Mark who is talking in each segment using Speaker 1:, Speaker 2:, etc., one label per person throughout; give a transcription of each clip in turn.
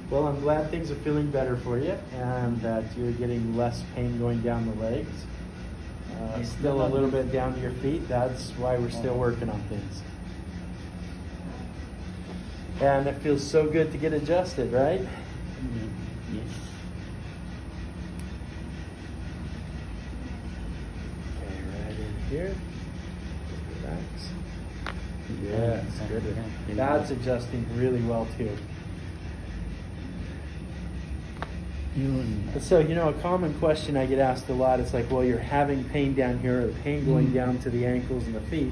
Speaker 1: Well, I'm glad things are feeling better for you and that you're getting less pain going down the legs. Still a little bit down to your feet. That's why we're still working on things. And it feels so good to get adjusted, right?
Speaker 2: Yes.
Speaker 1: Okay, right in here. Relax. Yes, good. That's adjusting really well too. So, you know, a common question I get asked a lot is like, well, you're having pain down here, or the pain going down to the ankles and the feet.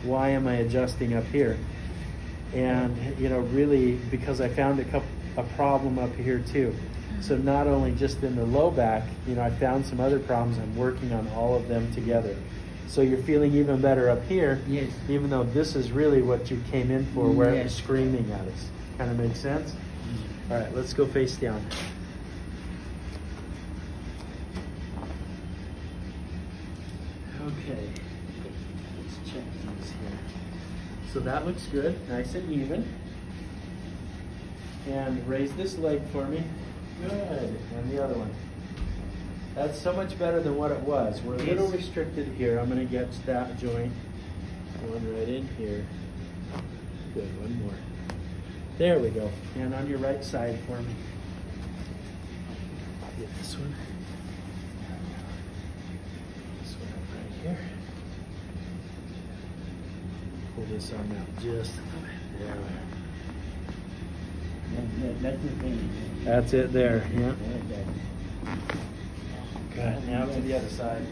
Speaker 1: Why am I adjusting up here? And, you know, really because I found a problem up here too. So not only just in the low back, you know, I found some other problems. I'm working on all of them together. So you're feeling even better up here,
Speaker 2: Yes.
Speaker 1: even though this is really what you came in for, where it was screaming at us. Kind of makes sense? All right, let's go face down. Okay, let's check these here. So that looks good, nice and even. And raise this leg for me. Good, and the other one. That's so much better than what it was. We're a little restricted here. I'm gonna get that joint going right in here. Good, one more. There we go. And on your right side for me. Get this one. Here. Pull this arm out just a little bit. There. That's it there. Yeah. Good. Now to the other side.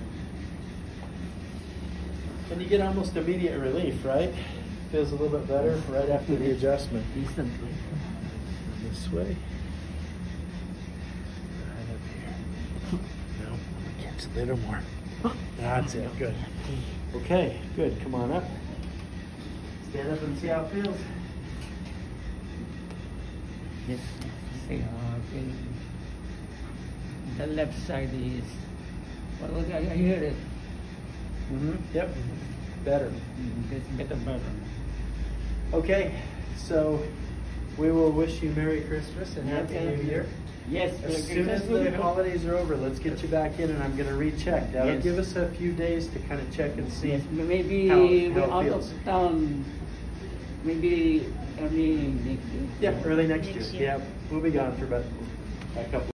Speaker 1: And you get almost immediate relief, right? Feels a little bit better right after the adjustment.
Speaker 2: Instantly.
Speaker 1: This way. Right up here. No, catch a little more. That's it, good. Okay, good, come on up. Stand up and see how it feels.
Speaker 2: Yes. Okay. The left side is. Well, I hear it.
Speaker 1: Yep, better.
Speaker 2: It's better.
Speaker 1: Okay, so we will wish you Merry Christmas and Happy New Year.
Speaker 2: Yes.
Speaker 1: As soon as the holidays are over, let's get you back in and I'm going to recheck. That'll give us a few days to kind of check and see.
Speaker 2: Yes, maybe
Speaker 1: how
Speaker 2: we're
Speaker 1: it
Speaker 2: out
Speaker 1: feels.
Speaker 2: of town. Maybe early next year.
Speaker 1: Yeah, early next year. Yeah, we'll be gone for about a couple